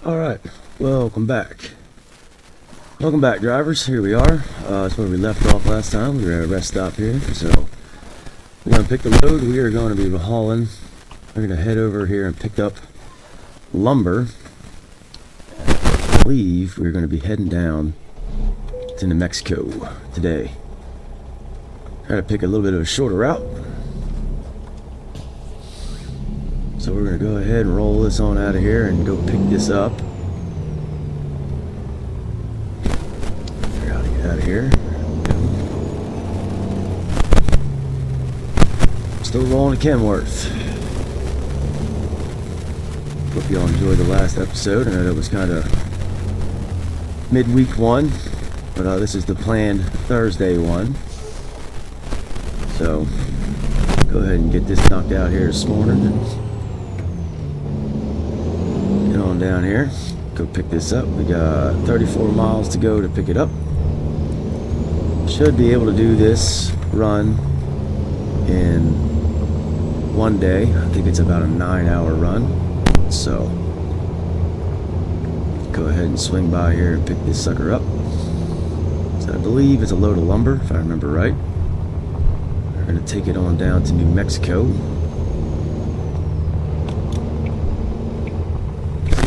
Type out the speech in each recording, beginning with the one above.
Alright, welcome back. Welcome back, drivers. Here we are. That's where we left off last time. We were at a rest stop here, so we're going to pick the load. We are going to be hauling. We're going to head over here and pick up lumber. I believe we're going to be heading down to New Mexico today. Try to pick a little bit of a shorter route. So we're going to go ahead and roll this on out of here and go pick this up. Figure out how to get out of here. Still rolling to Kenworth. Hope y'all enjoyed the last episode. I know it was kind of midweek one, but this is the planned Thursday one. So go ahead and get this knocked out here this morning. On down here, go pick this up. We got 34 miles to go to pick it up. Should be able to do this run in one day. I think it's about a 9-hour run. So go ahead and swing by here and pick this sucker up. So I believe it's a load of lumber, if I remember right. We're going to take it on down to New Mexico.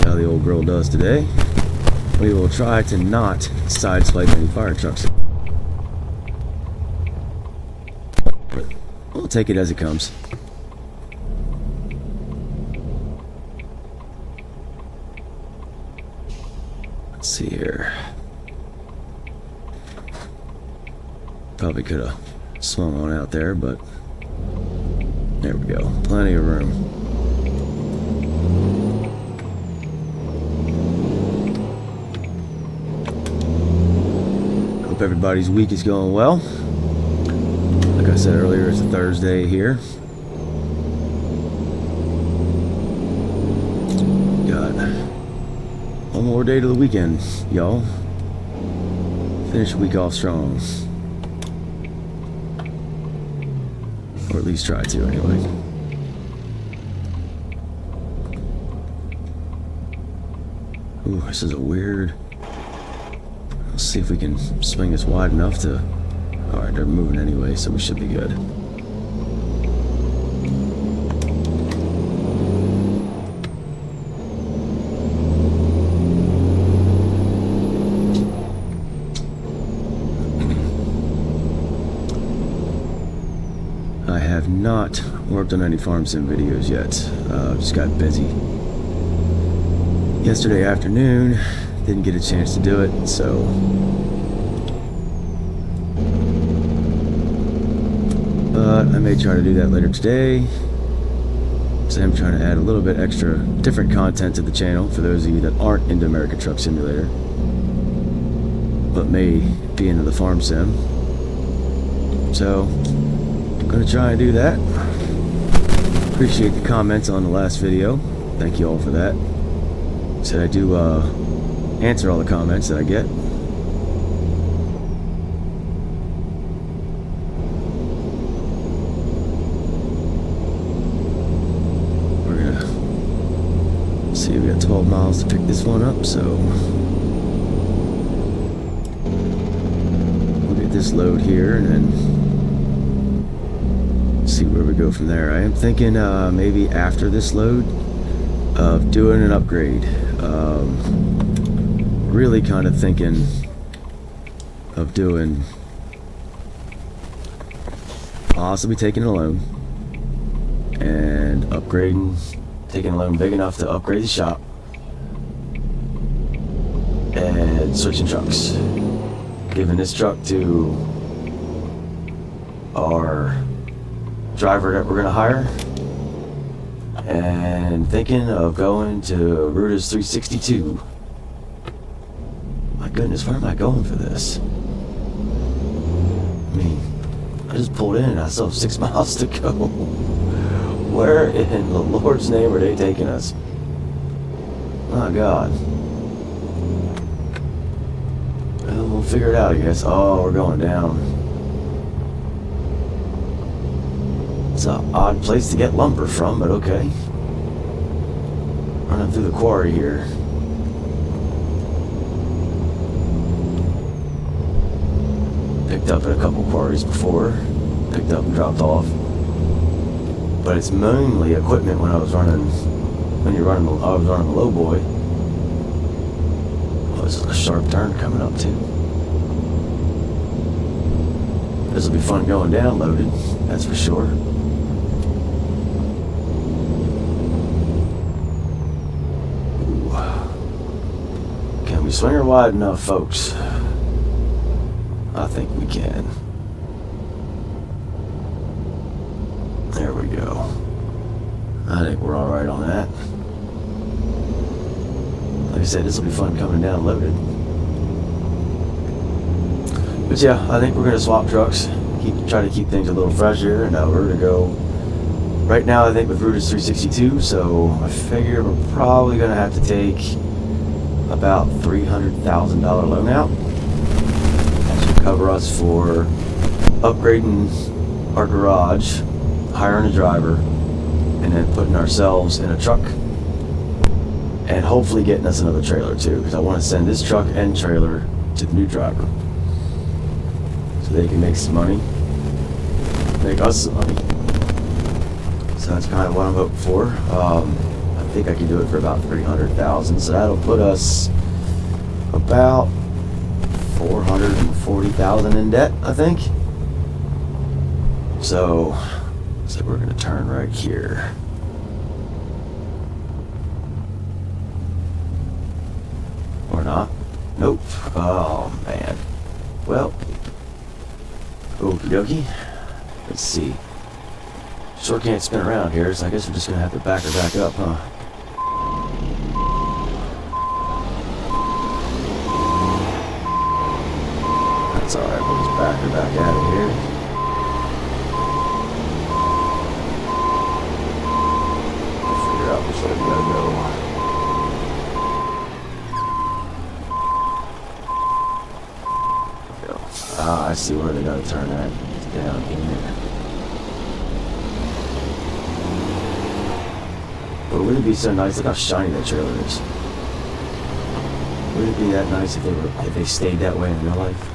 How the old girl does today. We will try to not sideswipe any fire trucks. But we'll take it as it comes. Let's see here. Probably could have swung on out there, but there we go. Plenty of room. Everybody's week is going well. Like I said earlier, it's a Thursday here. Got one more day to the weekend, y'all. Finish the week off strong. Or at least try to, anyway. Ooh, this is a weird... Let's see if we can swing this wide enough to... Alright, they're moving anyway, so we should be good. I have not worked on any farm sim videos yet. Just got busy. Yesterday afternoon, didn't get a chance to do it, so but I may try to do that later today. So I'm trying to add a little bit extra different content to the channel for those of you that aren't into American Truck Simulator but may be into the farm sim. So I'm gonna try and do that. Appreciate the comments on the last video. Thank you all for that. Said I do answer all the comments that I get. We're gonna see, we got 12 miles to pick this one up, so we'll get this load here and then see where we go from there. I am thinking maybe after this load of doing an upgrade. Really kind of thinking of doing possibly taking a loan and upgrading, taking a loan big enough to upgrade the shop and switching trucks, giving this truck to our driver that we're going to hire, and thinking of going to Ruda's 362. My goodness, where am I going for this? I mean, I just pulled in and I still have 6 miles to go. Where in the Lord's name are they taking us? My God. Well, we'll figure it out, I guess. Oh, we're going down. It's an odd place to get lumber from, but okay. Running through the quarry here. picked up at a couple quarries before, picked up and dropped off. But it's mainly equipment when I was running the low boy. Oh, this is a sharp turn coming up too. This will be fun going down loaded, that's for sure. Ooh. Can we swing her wide enough, folks? I think we can. There we go. I think we're alright on that. Like I said, this will be fun coming down loaded. But yeah, I think we're going to swap trucks. Try to keep things a little fresher. And we're going to go. Right now, I think with route is 362, so I figure we're probably going to have to take about $300,000 loan out. That should cover us for upgrading our garage, hiring a driver, and then putting ourselves in a truck, and hopefully getting us another trailer too, because I want to send this truck and trailer to the new driver so they can make some money, make us some money. So that's kind of what I'm hoping for. I think I can do it for about $300,000, so that'll put us about $440,000 in debt, I think. So we're going to turn right here. Or not. Nope. Oh, man. Well. Okie dokie. Let's see. Sure can't spin around here, so I guess we're just going to have to back her back up, huh? That's alright. We'll just back her back out of here. Which way we gotta go. Ah, I see where they gotta turn at. It's down here. But wouldn't it be so nice? Look how shiny that trailer is. Wouldn't it be that nice if they stayed that way in real life?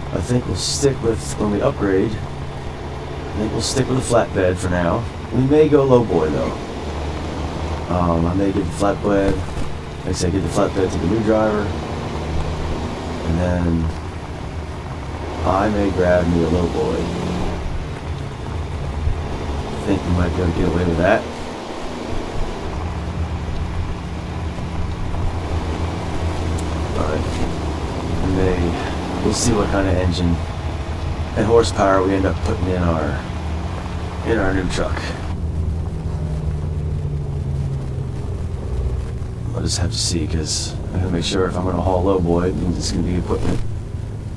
I think we'll stick with, when we upgrade, I think we'll stick with a flatbed for now. We may go low boy though. I may give the flatbed, like I said, give the flatbed to the new driver, and then I may grab me a low boy. I think we might be able to get away with that. But we'll see what kind of engine and horsepower we end up putting in our new truck. I'll just have to see, because I gotta make sure if I'm gonna haul low boy, it means it's gonna be equipment,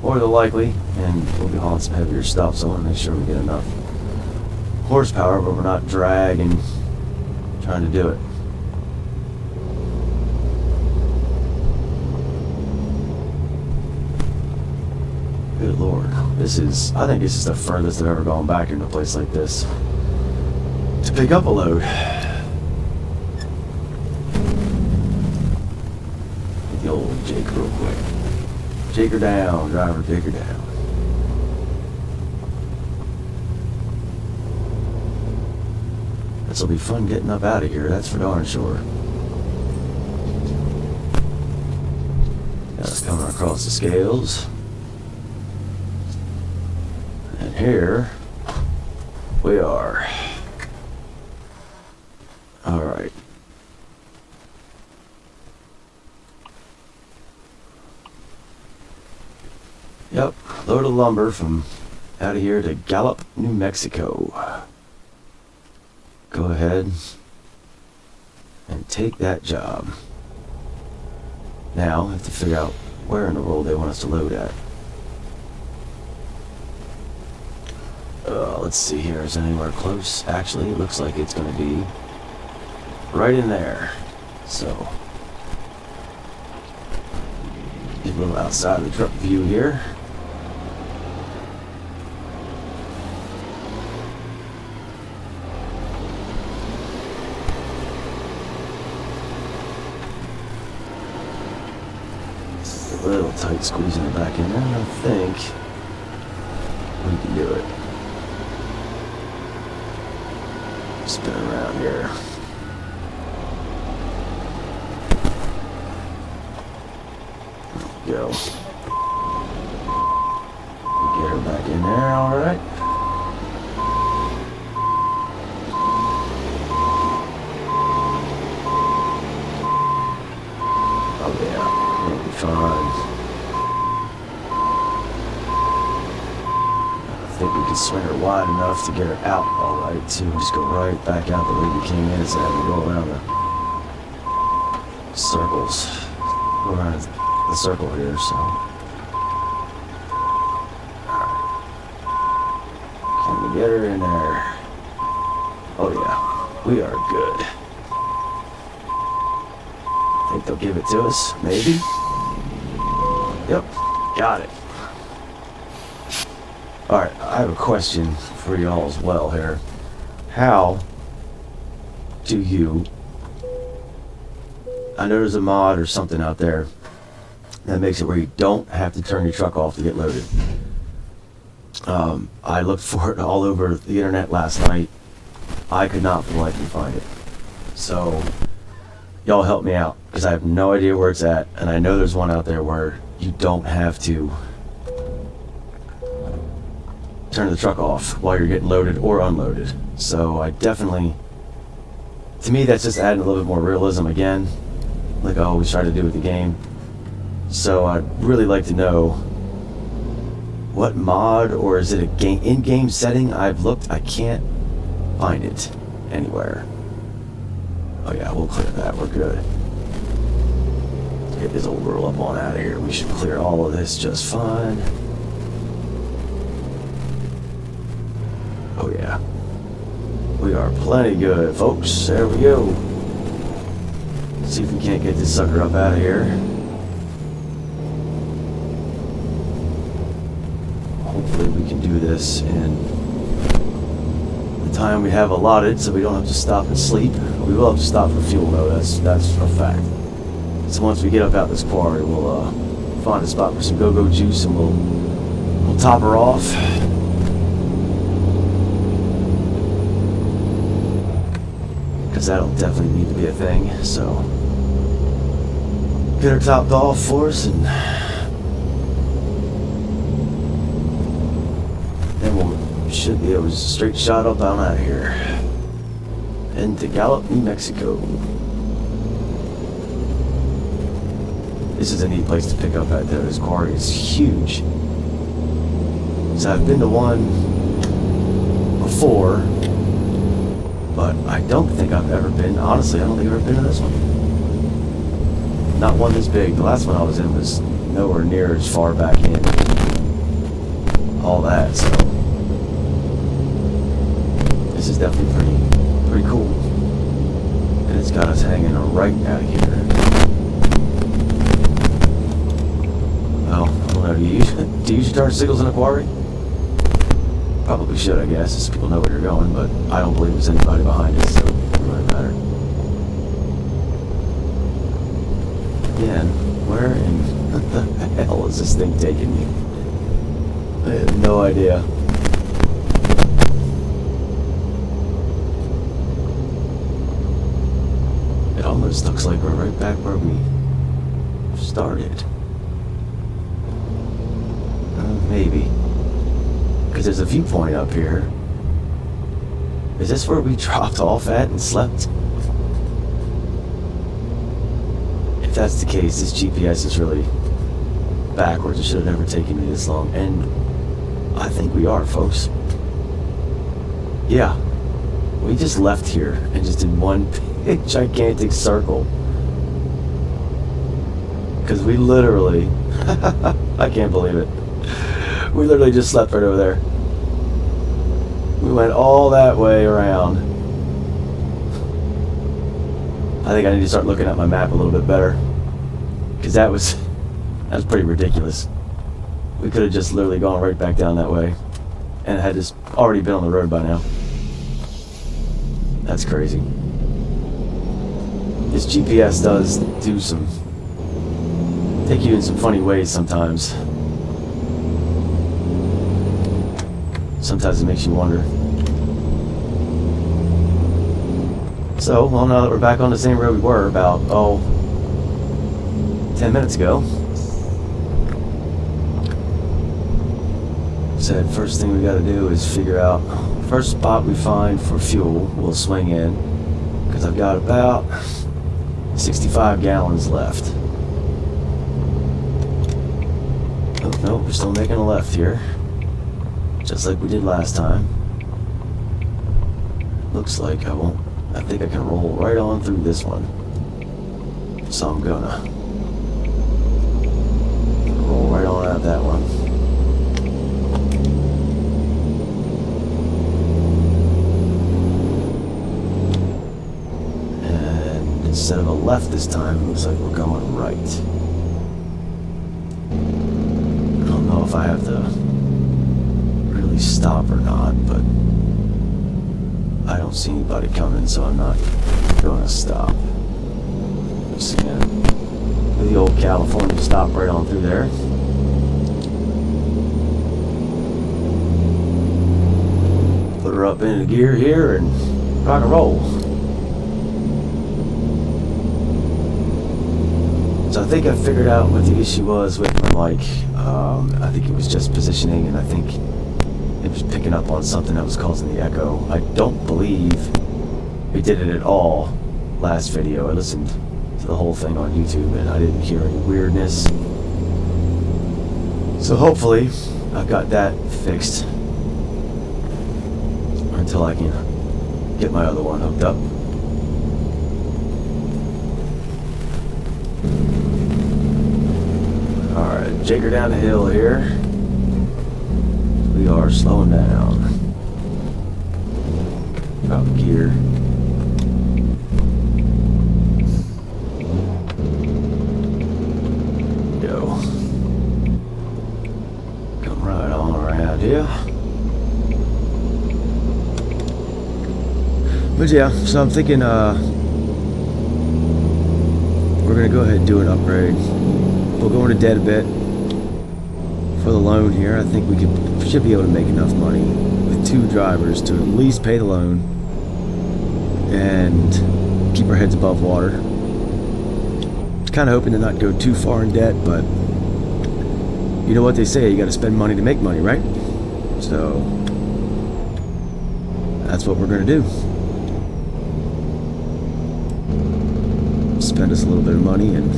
more than likely, and we'll be hauling some heavier stuff, so I want to make sure we get enough horsepower, but we're not dragging trying to do it. Good Lord. I think this is the furthest I've ever gone back into a place like this to pick up a load. Get the old Jake real quick. Jake her down, driver, take her down. This'll be fun getting up out of here, that's for darn sure. Got us coming across the scales. And here we are. All right. Yep, load of lumber from out of here to Gallup, New Mexico. Go ahead and take that job. Now, I have to figure out where in the world they want us to load at. Let's see here, is it anywhere close? Actually, it looks like it's going to be right in there. So, get a little outside of the truck view here. squeezing it back in there, and I think we can do it. Spin around here. There we go. Get her back in there, alright. Oh yeah, we'll be fine. I think we can swing her wide enough to get her out alright too. Just go right back out the way we came in instead of having to go around the circles. Go around the circle here, so. Can we get her in there? Oh yeah, we are good. Think they'll give it to us? Maybe? Yep, got it. Alright, I have a question for y'all as well here. How do you... I know there's a mod or something out there that makes it where you don't have to turn your truck off to get loaded. I looked for it all over the internet last night. I could not for the life of me find it. So, y'all help me out, because I have no idea where it's at, and I know there's one out there where you don't have to turn the truck off while you're getting loaded or unloaded. So I definitely, to me, that's just adding a little bit more realism again, like I always try to do with the game. So I'd really like to know what mod, or is it a game in-game setting? I've looked, I can't find it anywhere. Oh yeah, we'll clear that, we're good. Let's get this old girl up on out of here. We should clear all of this just fine. Oh yeah. We are plenty good, folks. There we go. Let's see if we can't get this sucker up out of here. Hopefully we can do this in the time we have allotted, so we don't have to stop and sleep. We will have to stop for fuel though, that's a fact. So once we get up out this quarry, we'll find a spot for some go-go juice and we'll top her off. Because that'll definitely need to be a thing, so get her topped off for us, and then we should be able to straight shot up on out of here. Into Gallup, New Mexico. This is a neat place to pick up at though. This quarry is huge. So I've been to one before, but I don't think I've ever been, honestly, I don't think I've ever been to this one. Not one this big. The last one I was in was nowhere near as far back in. All that, so this is definitely pretty cool. And it's got us hanging right out of here. Well, I don't know, do you use turn signals in a quarry? Probably should, I guess, so people know where you're going, but I don't believe there's anybody behind us, so it doesn't really matter. Again, where in the hell is this thing taking me? I have no idea. It almost looks like we're right back where we started. Maybe. Because there's a viewpoint up here. Is this where we dropped off at and slept? If that's the case, this GPS is really backwards. It should have never taken me this long. And I think we are, folks. Yeah. We just left here and just did one big gigantic circle. Because we literally... I can't believe it. We literally just slept right over there. We went all that way around. I think I need to start looking at my map a little bit better. Because that was pretty ridiculous. We could have just literally gone right back down that way. And had just already been on the road by now. That's crazy. This GPS does do some take you in some funny ways sometimes. Sometimes it makes you wonder. So, well, now that we're back on the same road we were about, 10 minutes ago. Said first thing we gotta do is figure out first spot we find for fuel, we'll swing in. Because I've got about 65 gallons left. Oh, no, we're still making a left here. Just like we did last time. Looks like I think I can roll right on through this one. So I'm gonna roll right on out that one. And instead of a left this time, it looks like we're going right. I don't know if I have to really stop or not, but I don't see anybody coming, so I'm not gonna stop. Just gonna do the old California stop right on through there. Put her up into gear here and rock and roll. So I think I figured out what the issue was with my mic. I think it was just positioning, and I think it was picking up on something that was causing the echo. I don't believe it did it at all last video. I listened to the whole thing on YouTube and I didn't hear any weirdness. So hopefully I've got that fixed until I can get my other one hooked up. Alright, jigger down the hill here. We are slowing down. Drop gear. Go. Come right on around here. But yeah, so I'm thinking we're gonna go ahead and do an upgrade. We'll go into debt a bit for the loan here. I think we should be able to make enough money with 2 drivers to at least pay the loan and keep our heads above water. Kind of hoping to not go too far in debt, but you know what they say, you got to spend money to make money, right? So that's what we're going to do. Spend us a little bit of money and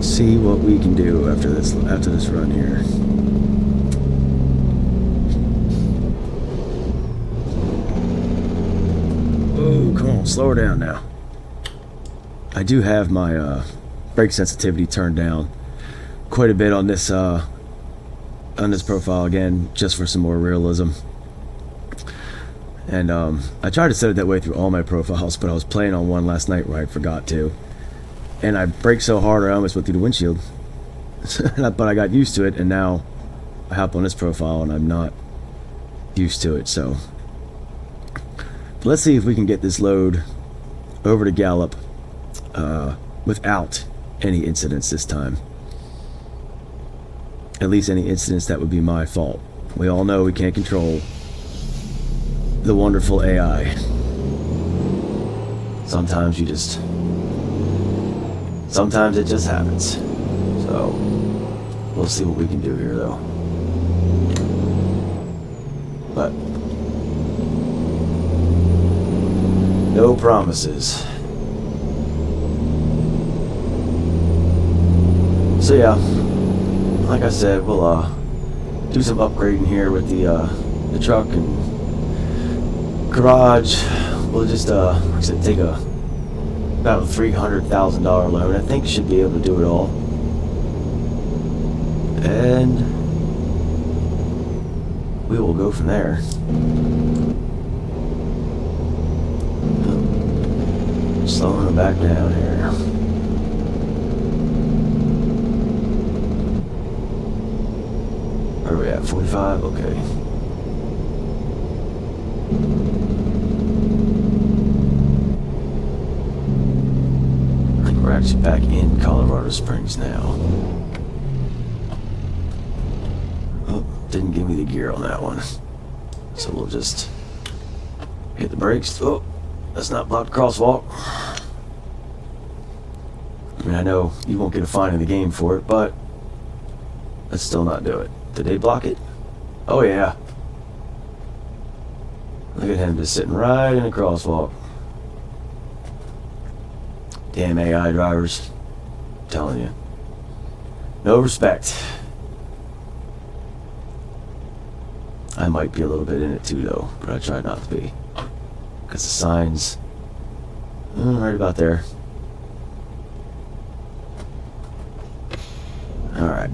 see what we can do after this run here. Oh, come on, slow her down now. I do have my brake sensitivity turned down quite a bit on this profile again, just for some more realism. And I tried to set it that way through all my profiles, but I was playing on one last night where I forgot to. And I braked so hard I almost went through the windshield. But I got used to it, and now I hop on this profile and I'm not used to it. So let's see if we can get this load over to Gallup without any incidents this time. At least any incidents that would be my fault. We all know we can't control the wonderful AI. Sometimes it just happens. So we'll see what we can do here though. But no promises. So yeah, like I said, we'll do some upgrading here with the truck and garage. We'll just like I said, take about a $300,000 loan. I think should be able to do it all. And we will go from there. Slowing it back down here. Where are we at? 45? Okay. I think we're actually back in Colorado Springs now. Oh, didn't give me the gear on that one. So we'll just hit the brakes. Oh, let's not block the crosswalk. I mean, I know you won't get a fine in the game for it, but let's still not do it. Did they block it? Oh yeah. Look at him just sitting right in the crosswalk. Damn AI drivers. I'm telling you. No respect. I might be a little bit in it too though, but I try not to be. Because the sign's right about there. Alright.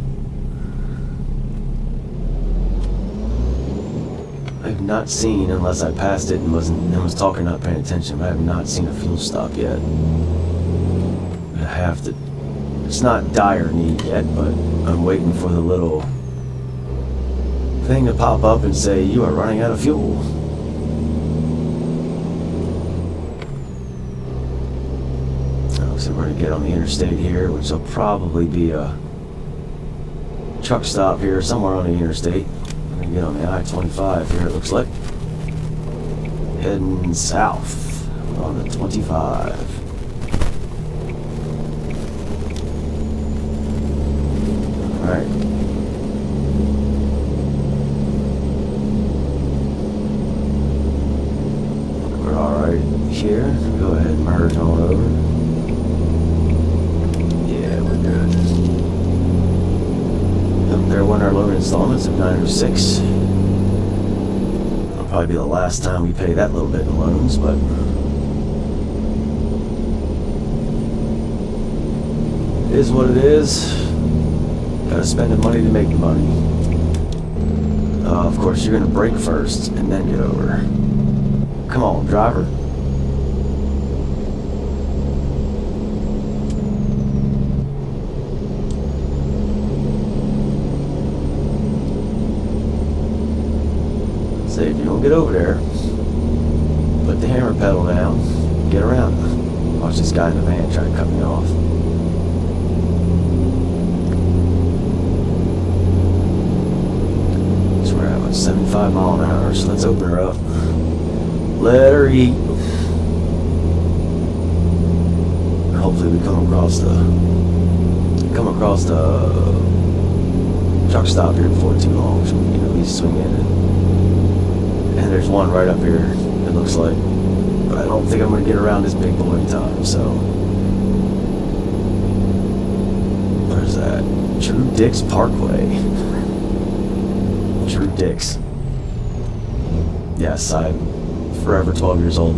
I have not seen, unless I passed it and was talking, not paying attention, but I have not seen a fuel stop yet. I have to. It's not dire need yet, but I'm waiting for the little thing to pop up and say you are running out of fuel. So we're gonna get on the interstate here, which will probably be a truck stop here somewhere on the interstate. We're gonna get on the I-25 here, it looks like. Heading south on the 25. Alright. We're alright here. Go ahead and merge on over. Yeah, we're good. Yep, there went our loan installments of 906. It'll probably be the last time we pay that little bit in loans, but it is what it is. Gotta spend the money to make the money. Of course, you're gonna brake first and then get over. Come on, driver. Say, if you don't get over there, put the hammer pedal down, get around. Watch this guy in the van try to cut me off. So we're at 75 miles an hour, so let's open her up. Let her eat. Hopefully we come across the truck stop here before too long, so we can at least swing in. And there's one right up here, it looks like. But I don't think I'm going to get around this big boy in time, so. Where's that? True Dix Parkway. True Dix. Yes, I'm forever 12 years old.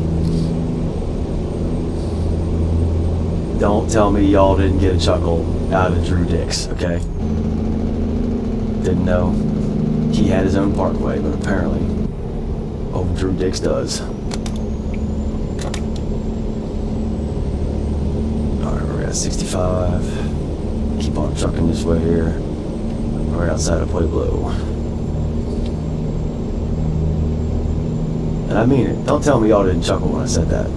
Don't tell me y'all didn't get a chuckle out of Drew Dix, okay? Didn't know he had his own parkway, but apparently old Drew Dix does. Alright, we're at 65. Keep on trucking this way here. Right outside of Pueblo. And I mean it. Don't tell me y'all didn't chuckle when I said that.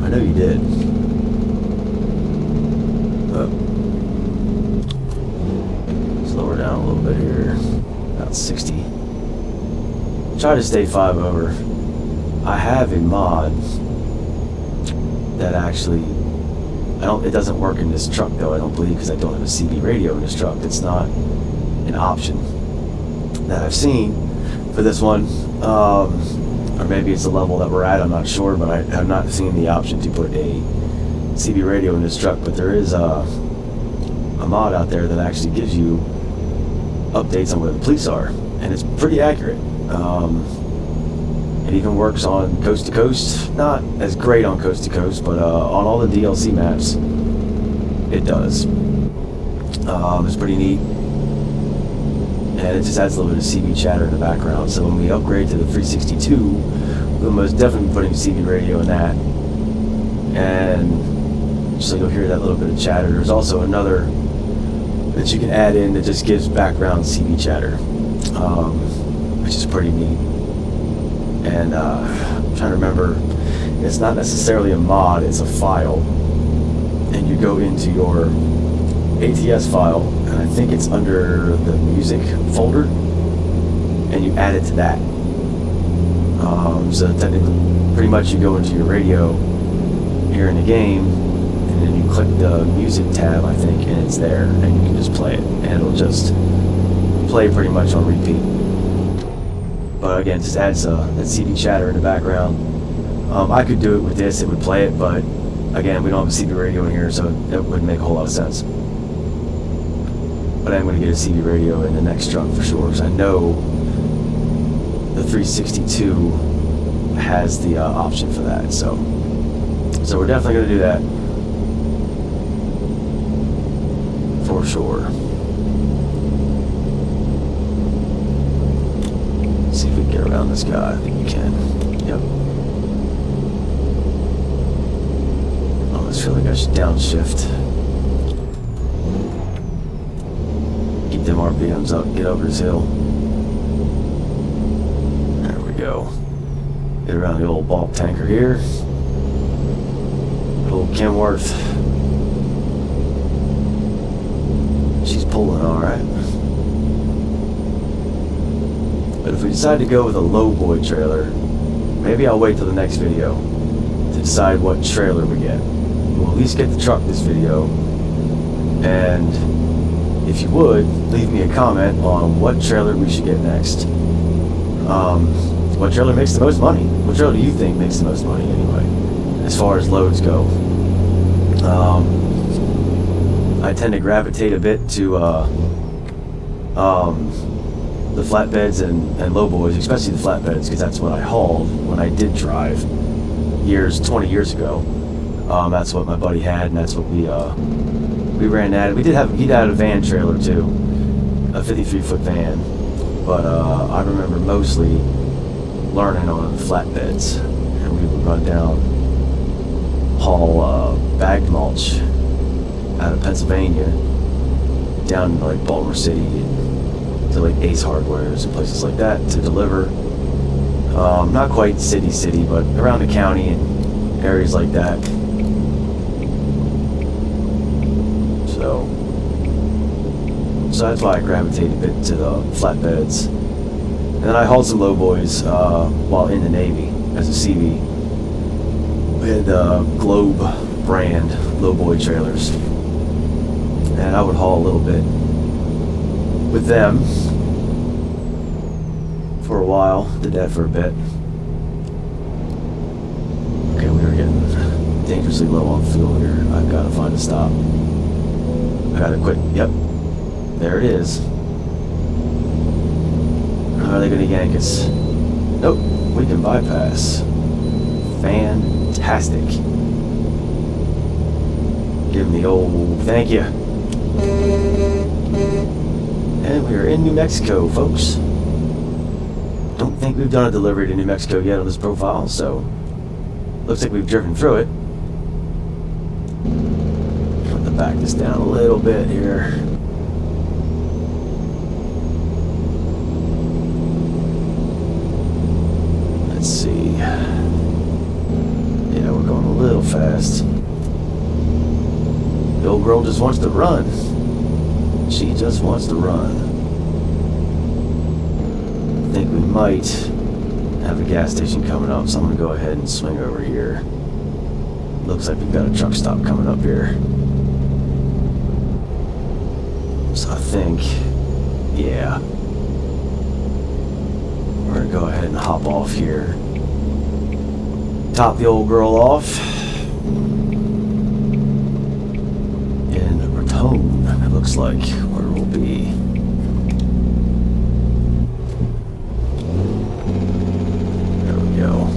I know you did. Slow her down a little bit here. About 60. Try to stay 5 over. I have a mod that actually, it doesn't work in this truck though, I don't believe, because I don't have a CB radio in this truck. It's not an option that I've seen for this one. Or maybe it's the level that we're at, I'm not sure, but I have not seen the option to put a CB radio in this truck. But there is a mod out there that actually gives you updates on where the police are, and it's pretty accurate. It even works on coast to coast. Not as great on coast to coast, but on all the DLC maps, it does. It's pretty neat. And it just adds a little bit of CB chatter in the background. So when we upgrade to the 362, we'll most definitely be putting CB radio in that. And so you'll hear that little bit of chatter. There's also another that you can add in that just gives background CB chatter, which is pretty neat. And I'm trying to remember, it's not necessarily a mod, it's a file. And you go into your ATS file, and I think it's under the music folder, and you add it to that. So technically, pretty much you go into your radio here in the game, and then you click the music tab, I think, and it's there, and you can just play it, and it'll just play pretty much on repeat. But again, just adds that CB chatter in the background. I could do it with this, it would play it, but again, we don't have a CB radio in here, so it wouldn't make a whole lot of sense. But I'm going to get a CB radio in the next truck for sure, because I know the 362 has the option for that. So we're definitely going to do that for sure. Let's see if we can get around this guy. I think we can. Yep. Oh, I feel like I should downshift. Keep them RPMs up, get over this hill. There we go. Get around the old bulk tanker here. Old Kenworth. She's pulling alright. But if we decide to go with a low boy trailer, maybe I'll wait till the next video to decide what trailer we get. We'll at least get the truck this video. And if you would, leave me a comment on what trailer we should get next. What trailer makes the most money? What trailer do you think makes the most money anyway, as far as loads go? I tend to gravitate a bit to the flatbeds and low boys, especially the flatbeds, because that's what I hauled when I did drive 20 years ago. That's what my buddy had, and that's what we ran at. He had a van trailer too, a 53-foot van, but I remember mostly learning on flatbeds, and we would run down, haul bagged mulch out of Pennsylvania down to like Baltimore City to like Ace Hardwares and places like that to deliver. Not quite city, but around the county and areas like that. So that's why I gravitated a bit to the flatbeds. And then I hauled some low boys while in the Navy as a CB. We had Globe brand low boy trailers, and I would haul a little bit with them for a while. Did that for a bit. Okay, we are getting dangerously low on fuel here. I've got to find a stop. I gotta quit. Yep, there it is. Are they gonna yank us? Nope, we can bypass. Fantastic. Give them the old thank you. And we are in New Mexico, folks. Don't think we've done a delivery to New Mexico yet on this profile, so looks like we've driven through it. Have to back this down a little bit here. Let's see. Yeah, we're going a little fast. The old girl just wants to run. She just wants to run. I think we might have a gas station coming up, so I'm going to go ahead and swing over here. Looks like we've got a truck stop coming up here. So I think, yeah, we're going to go ahead and hop off here. Top the old girl off. In Raton, it looks like, where we'll be. There we go.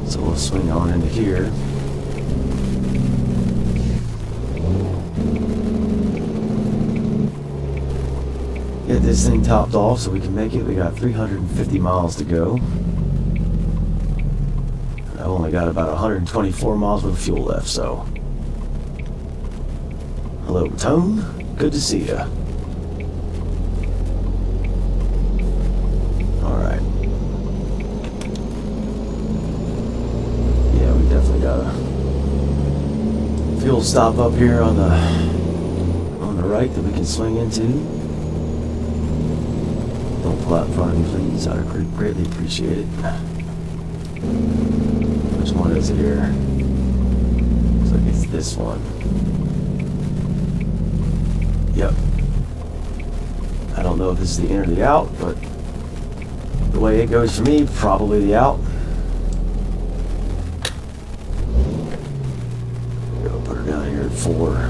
So we'll swing on into here. Get this thing topped off so we can make it. We got 350 miles to go. I've only got about 124 miles worth of fuel left, so. Hello, Tone. Good to see ya. got a fuel stop up here on the right that we can swing into. Don't pull out in front of me, please. I'd greatly appreciate it. Which one is it here? Looks like it's this one. Yep. I don't know if this is the in or the out, but the way it goes for me, probably the out. Go put her down here at 4.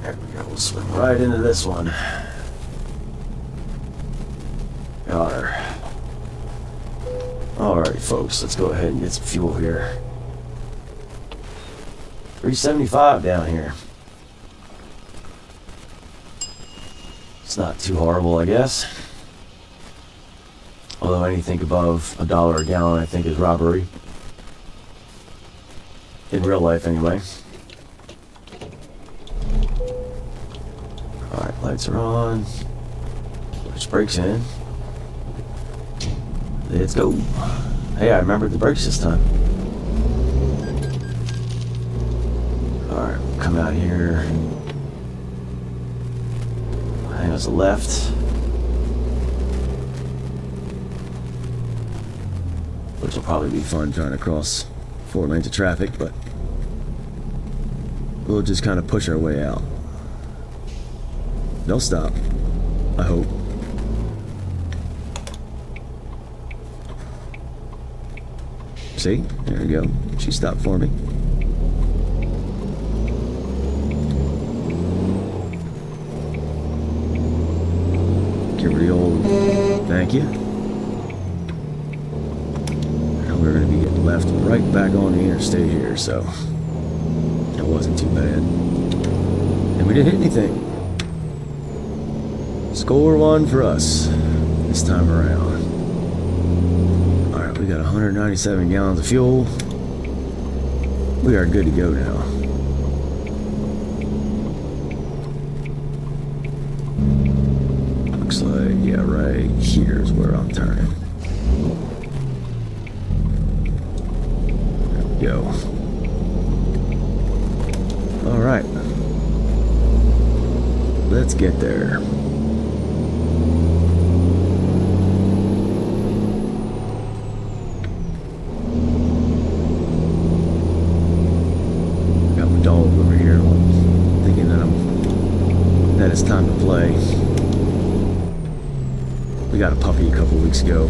There we go. We'll swing right into this one. Got her. Alright, folks, let's go ahead and get some fuel here. 375 down here. It's not too horrible, I guess. Although anything above $1 a gallon, I think, is robbery. In real life, anyway. Alright, lights are on. Push brakes in. Let's go. Hey, I remembered the brakes this time. Alright, come out here. Hang us left. Which will probably be fun trying to cross 4 lanes of traffic, but we'll just kind of push our way out. They'll stop, I hope. See? There we go. She stopped for me. Give her the old thank you. And we're going to be getting left and right back on the interstate here, so it wasn't too bad. And we didn't hit anything. Score 1 for us this time around. Alright, we got 197 gallons of fuel. We are good to go now. Looks like, yeah, right here's where I'm turning. There we go. Alright. Let's get there. Got my dog over here thinking that it's time to play. We got a puppy a couple weeks ago.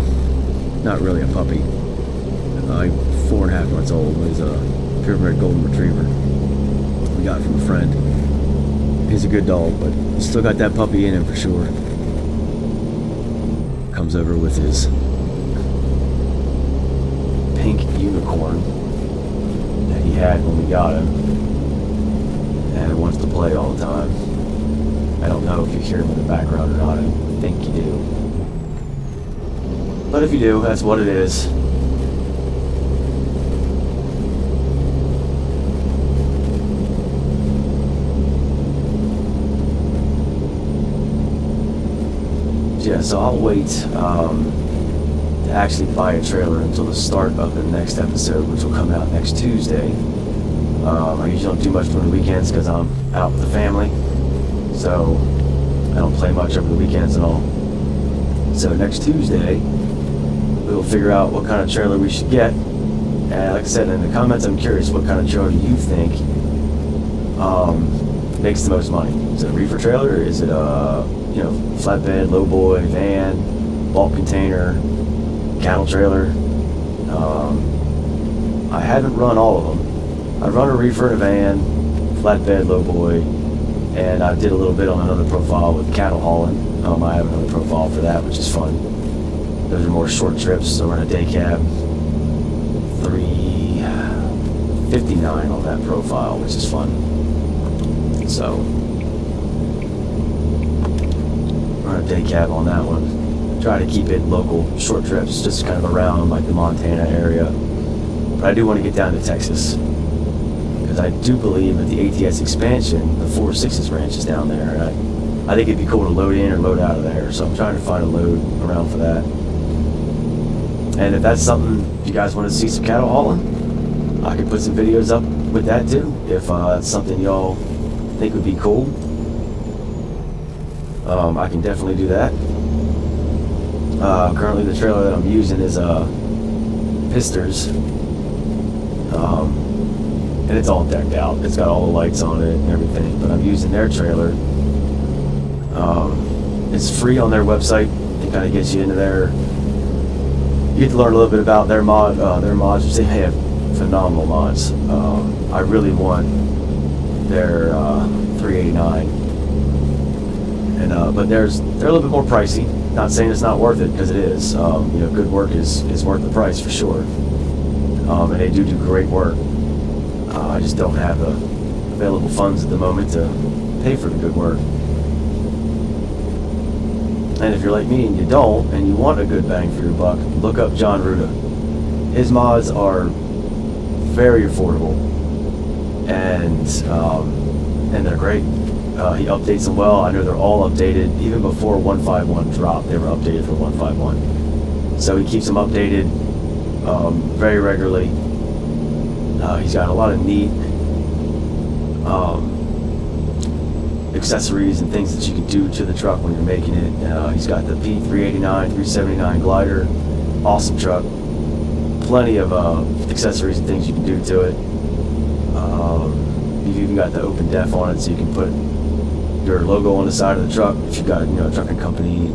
Not really a puppy. 4.5 months old. He's a purebred golden retriever. We got from a friend. He's a good dog, but he's still got that puppy in him for sure. Comes over with his pink unicorn that he had when we got him, and wants to play all the time. I don't know if you hear him in the background or not. I think you do. But if you do, that's what it is. Yeah, so I'll wait to actually buy a trailer until the start of the next episode, which will come out next Tuesday. I usually don't do much during the weekends because I'm out with the family, so I don't play much over the weekends and all. So next Tuesday, we'll figure out what kind of trailer we should get. And like I said in the comments, I'm curious what kind of trailer you think makes the most money. Is it a reefer trailer? Is it a flatbed, lowboy, van, bulk container, cattle trailer? I haven't run all of them. I run a reefer in a van, flatbed, lowboy, and I did a little bit on another profile with cattle hauling. I have another profile for that, which is fun. Those are more short trips, so we're in a day cab. 359 on that profile, which is fun. So we're on a day cab on that one. Try to keep it local, short trips, just kind of around like the Montana area. But I do want to get down to Texas, because I do believe that the ATS expansion, the 4.6's ranch is down there, and I think it'd be cool to load in or load out of there. So I'm trying to find a load around for that. And if that's something you guys want to see some cattle hauling, I can put some videos up with that too. If it's something y'all think would be cool, I can definitely do that. Currently the trailer that I'm using is Pisters, and it's all decked out. It's got all the lights on it and everything, but I'm using their trailer. It's free on their website. It kind of gets you into their, you get to learn a little bit about their mods, which they have phenomenal mods. I really want their 389, and but they're a little bit more pricey. Not saying it's not worth it, because it is. Good work is worth the price for sure, and they do great work. I just don't have the available funds at the moment to pay for the good work. And if you're like me and you don't, and you want a good bang for your buck, look up John Ruda. His mods are very affordable, and they're great. He updates them well. I know they're all updated. Even before 151 dropped, they were updated for 151. So he keeps them updated very regularly. He's got a lot of neat accessories and things that you can do to the truck when you're making it. He's got the P389, 379 glider. Awesome truck. Plenty of accessories and things you can do to it. You've even got the open def on it, so you can put your logo on the side of the truck if you've got a trucking company,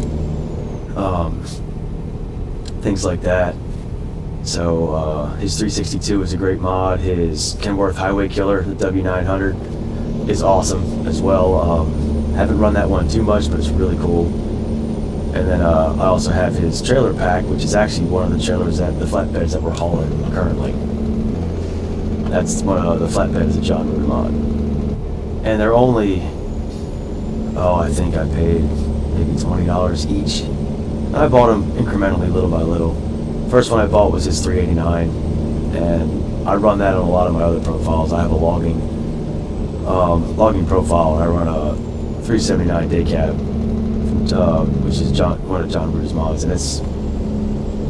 things like that. So his 362 is a great mod. His Kenworth Highway Killer, the W900, is awesome as well. Haven't run that one too much, but it's really cool. And then I also have his trailer pack, which is actually one of the trailers that the flatbeds that we're hauling currently. That's one of the flatbeds that John Ruda mod. And they're only, I think I paid maybe $20 each. And I bought them incrementally, little by little. First one I bought was his 389, and I run that on a lot of my other profiles. I have a logging profile, and I run a 379 day cab, which is one of John Ruda's mods, and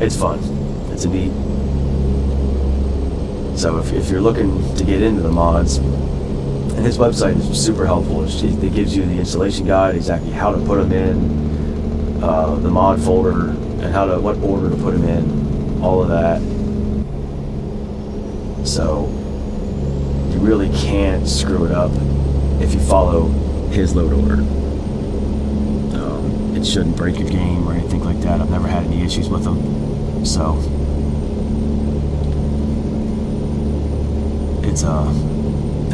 it's fun. It's a neat. So if you're looking to get into the mods, and his website is super helpful. It gives you the installation guide, exactly how to put them in, the mod folder, and what order to put them in, all of that. So you really can't screw it up if you follow his load order. It shouldn't break your game or anything like that. I've never had any issues with them. So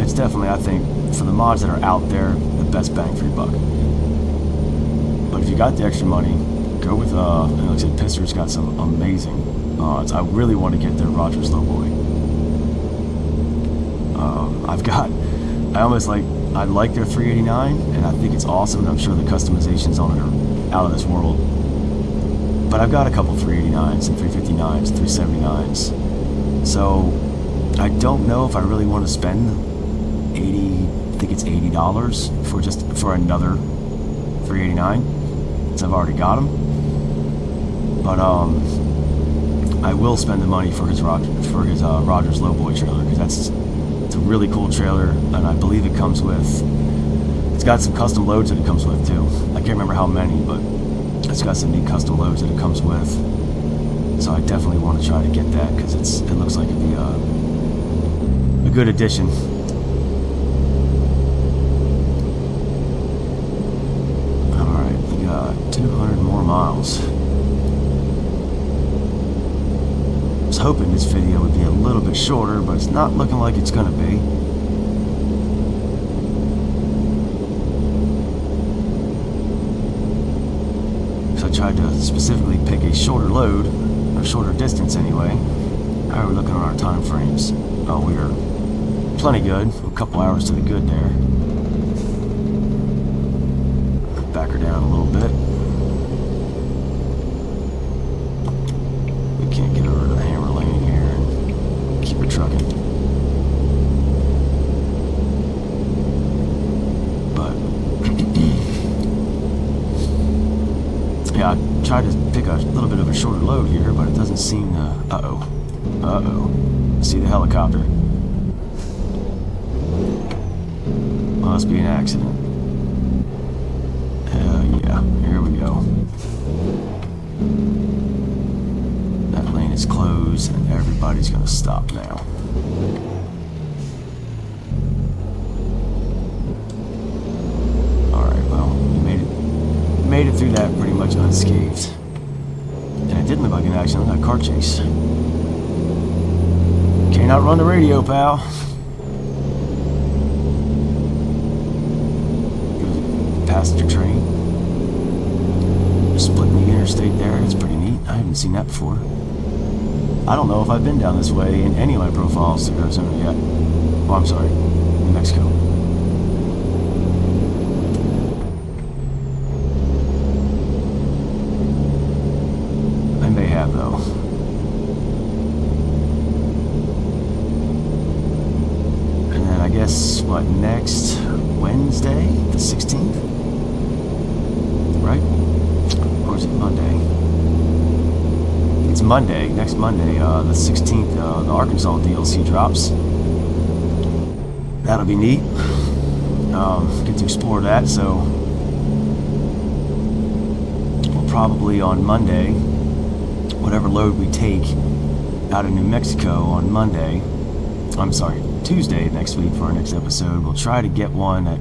it's definitely, I think, for the mods that are out there, the best bang for your buck. But if you got the extra money, go with like I said, Pister's got some amazing mods. I really want to get their Rogers Lowboy. I like their 389, and I think it's awesome, and I'm sure the customizations on it are out of this world. But I've got a couple 389s and 359s, 379s. So I don't know if I really want to spend $80 for another 389, since I've already got them. But I will spend the money for his Rogers Lowboy trailer, because it's a really cool trailer, and I believe it's got some custom loads that it comes with too. I can't remember how many, but it's got some neat custom loads that it comes with. So I definitely want to try to get that, because it looks like it'd be a good addition. Alright, we got 200 more miles. I was hoping this video would be a little bit shorter, but it's not looking like it's gonna be. So I tried to specifically pick a shorter load, or shorter distance anyway. How are we looking on our time frames? Oh, we are plenty good. A couple hours to the good there. Back her down a little bit. We can't get over to the hammer lane here and keep her trucking. But yeah, tried to pick a little bit of a shorter load here, but it doesn't seem to... Uh-oh. See the helicopter. Must be an accident. Yeah, here we go. That lane is closed, and everybody's gonna stop now. Alright, well, we made it through that pretty much unscathed. And it didn't look like an accident, like a car chase. Can't outrun the radio, pal. Passenger train. Splitting the interstate there. It's pretty neat. I haven't seen that before. I don't know if I've been down this way in any of my profiles to Arizona yet. Oh, I'm sorry. New Mexico. I may have, though. And then I guess, what, next Wednesday, the 16th? Right? Or is it Monday? It's Monday, next Monday, the 16th, the Arkansas DLC drops. That'll be neat. Get to explore that, so we'll probably on Monday, whatever load we take out of New Mexico on Monday, I'm sorry, Tuesday next week for our next episode, we'll try to get one that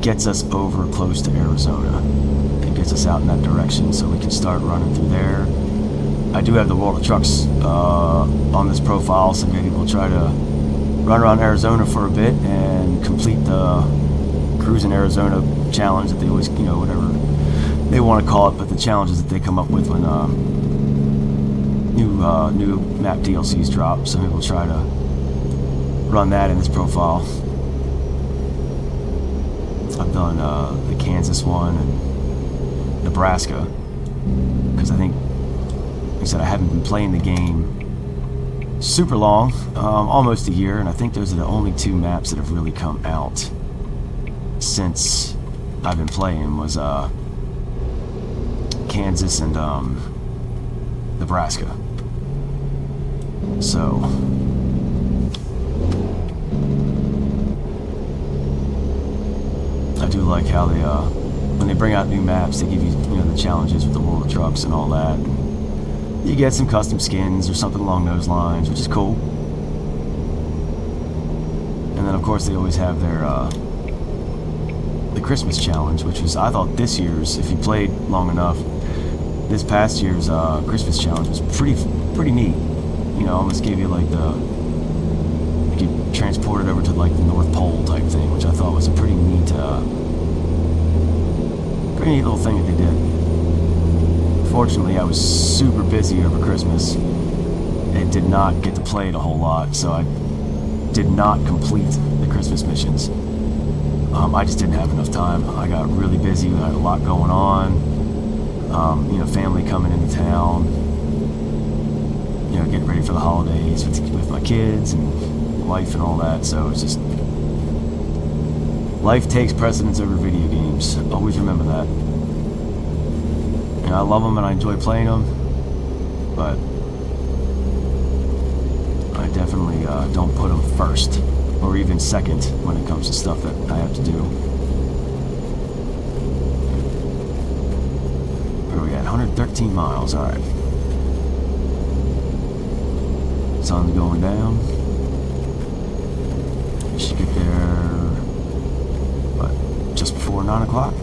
gets us over close to Arizona and gets us out in that direction so we can start running through there. I do have the World of Trucks on this profile, so maybe we'll try to run around Arizona for a bit and complete the Cruising Arizona challenge that they always, you know, whatever they want to call it, but the challenges that they come up with when new map DLCs drop. So maybe we'll try to run that in this profile. I've done the Kansas one and Nebraska because I think, like I said, I haven't been playing the game super long, almost a year, and I think those are the only two maps that have really come out since I've been playing was Kansas and Nebraska. So I do like how they when they bring out new maps, they give you, you know, the challenges with the World of Trucks and all that. You get some custom skins or something along those lines, which is cool. And then of course they always have their the Christmas challenge, which was, I thought this year's, if you played long enough, this past year's Christmas challenge was pretty neat. You know, almost gave you like the, you could transport it over to like the North Pole type thing, which I thought was a pretty neat little thing that they did. Fortunately, I was super busy over Christmas and did not get to play it a whole lot, so I did not complete the Christmas missions. I just didn't have enough time. I got really busy. I had a lot going on. You know, family coming into town. You know, getting ready for the holidays with my kids and wife and all that. So it's just, life takes precedence over video games. Always remember that. You know, I love them and I enjoy playing them, but I definitely don't put them first or even second when it comes to stuff that I have to do. Where are we at? 113 miles. All right. Sun's going down. Should get there, what, just before 9 o'clock.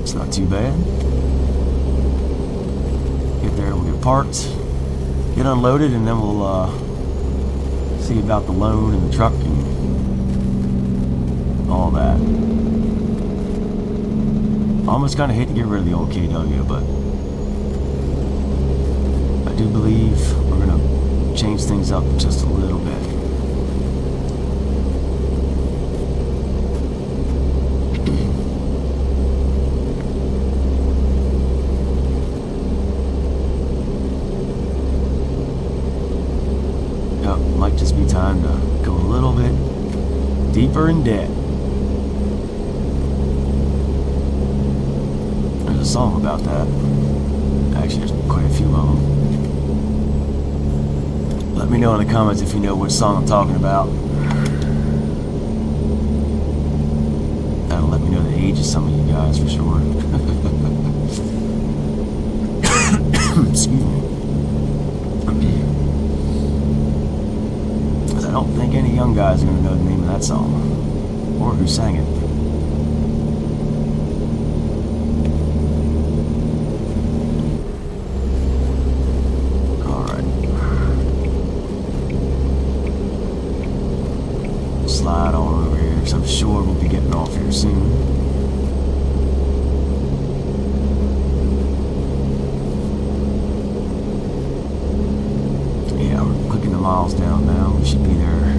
It's not too bad. Get there, we'll get parked, get unloaded, and then we'll see about the loan and the truck and all that. I almost kind of hate to get rid of the old KW, but I do believe we're going to change things up just a little bit. Might just be time to go a little bit deeper in debt. There's there's a song about that. Actually, there's quite a few of them. Let me know in the comments if you know what song I'm talking about. That'll let me know the age of some of you guys for sure. Excuse me. Because I don't think any young guys are going to know the name of that song. Or who sang it. Slide on over here, because I'm sure we'll be getting off here soon. Yeah, we're clicking the miles down now. We should be there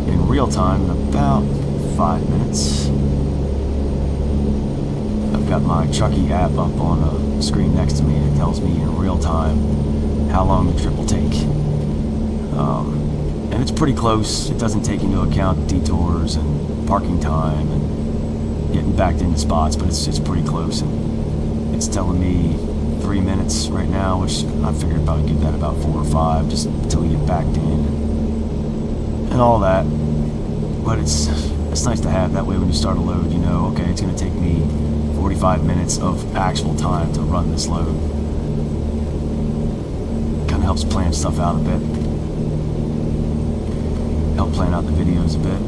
in real time in about 5 minutes. I've got my Chucky app up on a screen next to me, and it tells me in real time how long the trip will take. And it's pretty close. It doesn't take into account detours and parking time and getting backed into spots, but it's pretty close. And it's telling me 3 minutes right now, which I figured probably give that about 4 or 5 just until we get backed in and all that. But it's nice to have that way when you start a load, you know, okay, it's going to take me 45 minutes of actual time to run this load. Kind of helps plan stuff out a bit. Help plan out the videos a bit.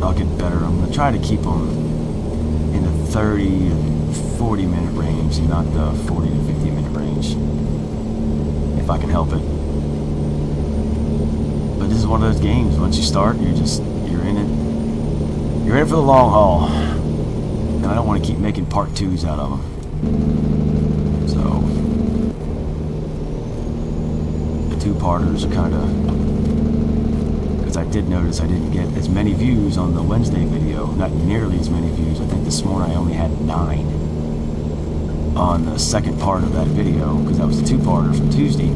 I'll get better. I'm going to try to keep them in the 30 to 40 minute range, not the 40 to 50 minute range, if I can help it. But this is one of those games. Once you start, you're in it. You're in it for the long haul. And I don't want to keep making part 2s out of them. So the 2-parters are kind of... I did notice I didn't get as many views on the Wednesday video, not nearly as many views. I think this morning I only had 9 on the second part of that video, because that was the 2-parter from Tuesday.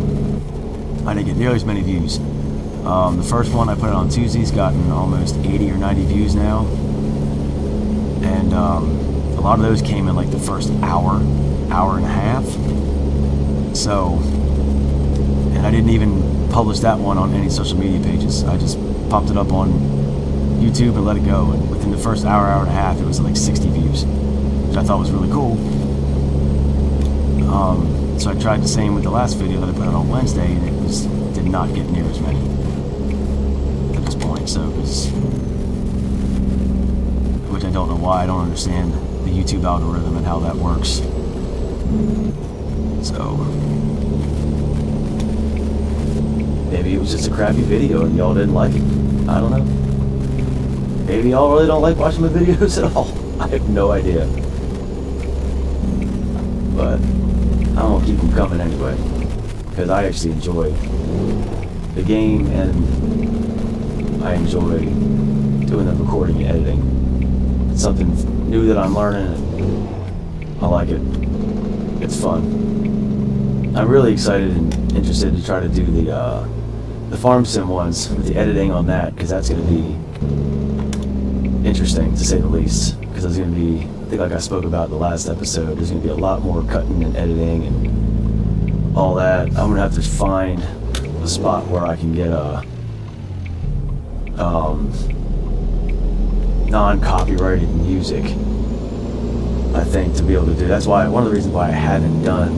I didn't get nearly as many views. The first one I put on Tuesday's gotten almost 80 or 90 views now, and a lot of those came in like the first hour and a half. So, and I didn't even publish that one on any social media pages. I just popped it up on YouTube and let it go, and within the first hour and a half it was like 60 views, which I thought was really cool. So I tried the same with the last video that I put out on Wednesday, and it did not get near as many at this point. So which I don't know why. I don't understand the YouTube algorithm and how that works. So maybe it was just a crappy video and y'all didn't like it. I don't know. Maybe y'all really don't like watching my videos at all. I have no idea. But I'm gonna keep them coming anyway, because I actually enjoy the game and I enjoy doing the recording and editing. It's something new that I'm learning, and I like it. It's fun. I'm really excited and interested to try to do the farm sim ones with the editing on that, because that's going to be interesting to say the least. Because there's going to be, I think like I spoke about in the last episode, there's going to be a lot more cutting and editing and all that. I'm going to have to find a spot where I can get a non-copyrighted music, I think, to be able to do. That's why, one of the reasons why I haven't done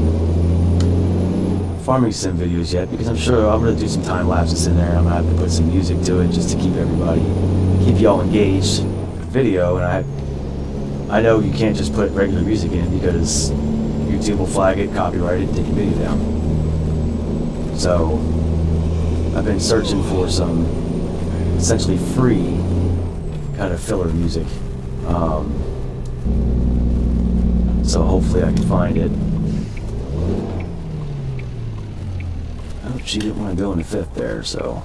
farming sim videos yet, because I'm sure I'm going to do some time lapses in there. I'm going to have to put some music to it just to keep y'all engaged with the video. And I know you can't just put regular music in, because YouTube will flag it, copyright it, and take your video down. So I've been searching for some essentially free kind of filler music. So hopefully I can find it. Oh, she didn't want to go in the 5th there, so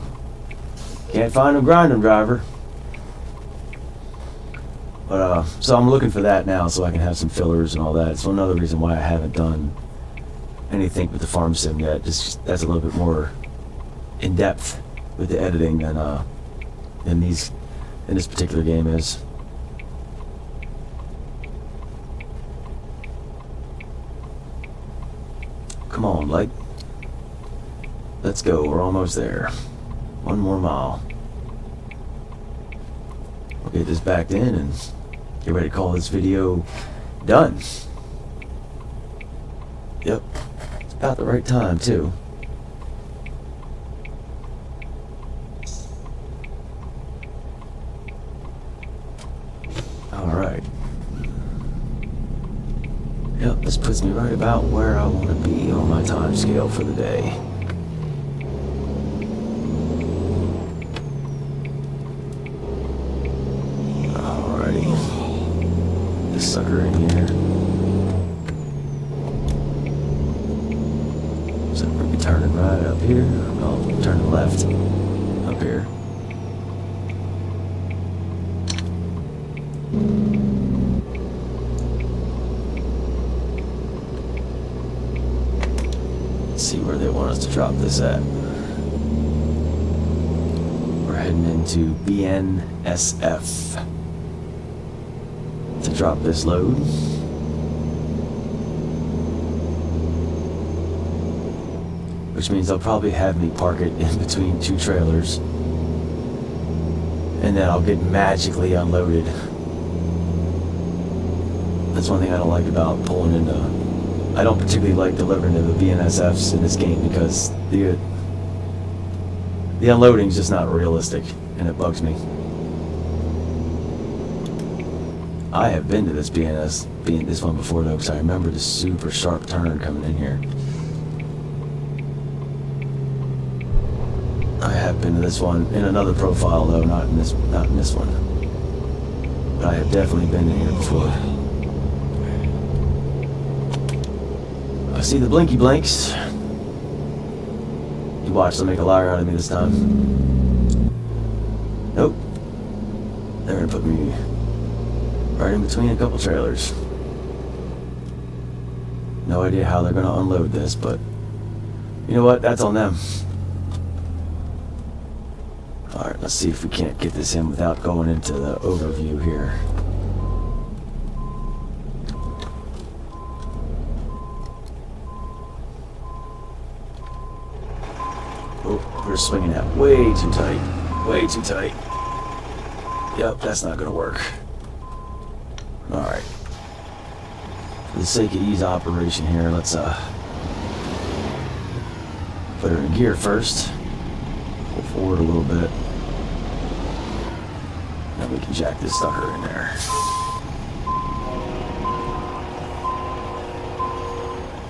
can't find no grind 'em driver. But so I'm looking for that now, so I can have some fillers and all that. So another reason why I haven't done anything with the farm sim yet. Just that's a little bit more in depth with the editing than this particular game is. Come on, like. Let's go, we're almost there. One more mile. We'll get this backed in and get ready to call this video done. Yep, it's about the right time too. Alright. Yep, this puts me right about where I want to be on my time scale for the day. Alrighty. This sucker in here. So we're gonna be turning right up here. No, turning left. Up here. See where they want us to drop this at. We're heading into BNSF to drop this load. Which means they'll probably have me park it in between two trailers. And then I'll get magically unloaded. That's one thing I don't like about pulling into... I don't particularly like delivering to the BNSFs in this game because the unloading is just not realistic, and it bugs me. I have been to this this one before though, because I remember the super sharp turn coming in here. I have been to this one in another profile though, not in this one. But I have definitely been in here before. I see the blinky blinks. You watch them make a liar out of me this time. Nope. They're gonna put me right in between a couple trailers. No idea how they're gonna unload this, but you know what? That's on them. Alright, let's see if we can't get this in without going into the overview here. Oh, we're swinging that way too tight. Way too tight. Yep, that's not gonna work. Alright. For the sake of ease of operation here, let's put her in gear first. Pull forward a little bit. Then we can jack this sucker in there.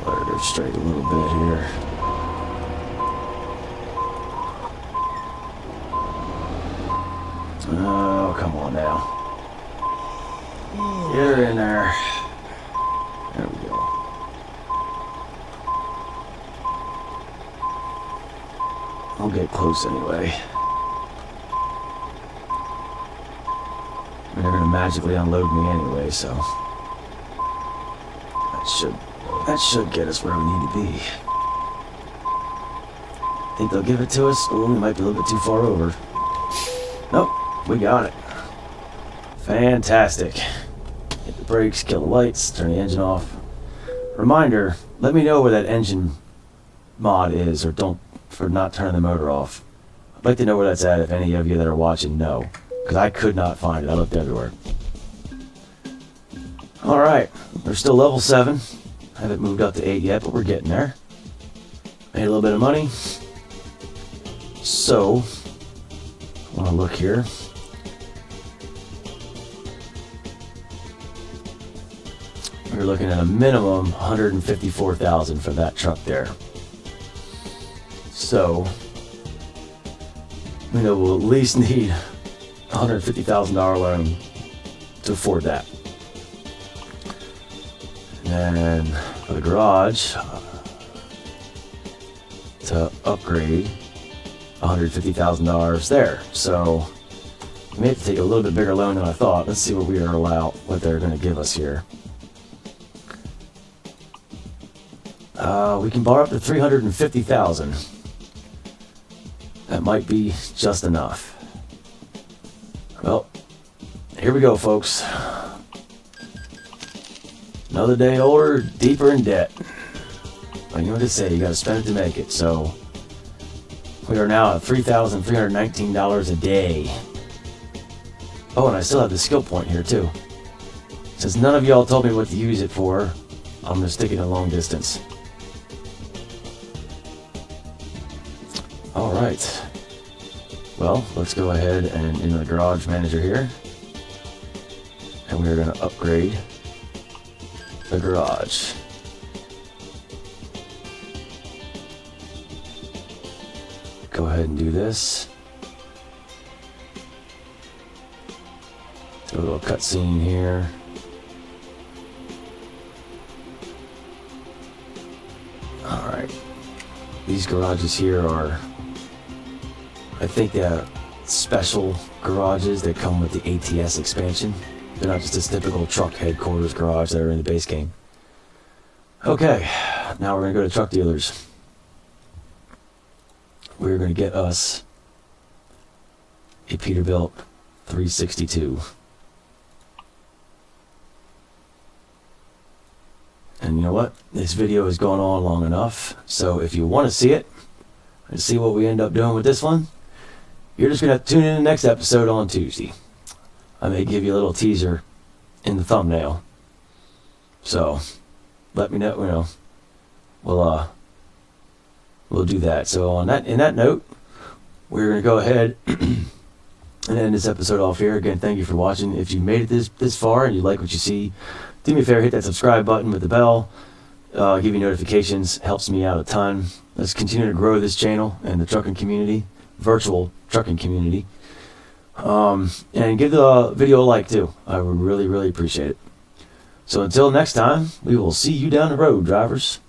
Let her go straight a little bit here. Oh, come on now. Get her in there. There we go. I'll get close anyway. They're gonna magically unload me anyway, so that should get us where we need to be. Think they'll give it to us? Oh, we might be a little bit too far over. Nope, we got it. Fantastic. Hit the brakes, kill the lights, turn the engine off. Reminder, let me know where that engine mod is, or don't, for not turning the motor off. I'd like to know where that's at if any of you that are watching know, because I could not find it. I looked everywhere. Alright, we're still level 7. Haven't moved up to 8 yet, but we're getting there. Made a little bit of money. So, I want to look here. We're looking at a minimum 154,000 for that truck there. So, we know we'll at least need a $150,000 loan to afford that. And then for the garage, to upgrade, $150,000 there. So, we may have to take a little bit bigger loan than I thought. Let's see what we are allowed, what they're going to give us here. We can borrow up to $350,000. That might be just enough. Well, here we go, folks. Another day older, deeper in debt. Like, you know what they say, you gotta spend it to make it. So we are now at $3,319 a day. Oh, and I still have the skill point here too. Since none of y'all told me what to use it for, I'm gonna stick it in long distance. All right. Well, let's go ahead and into the garage manager here. And we're gonna upgrade the garage. Go ahead and do this. Do a little cutscene here. Alright. These garages here are, I think they're special garages that come with the ATS expansion. They're not just this typical truck headquarters garage that are in the base game. Okay, now we're going to go to truck dealers. We're going to get us a Peterbilt 362. And you know what? This video has gone on long enough, so if you want to see it and see what we end up doing with this one, you're just going to have to tune in to the next episode on Tuesday. I may give you a little teaser in the thumbnail. So, let me know, you know, we'll do that. So in that note, we're going to go ahead and end this episode off here. Again, thank you for watching. If you made it this far and you like what you see, do me a favor, hit that subscribe button with the bell. Give you notifications, helps me out a ton. Let's continue to grow this channel and the trucking community, virtual trucking community. And give the video a like too. I would really, really appreciate it. So until next time, we will see you down the road, drivers.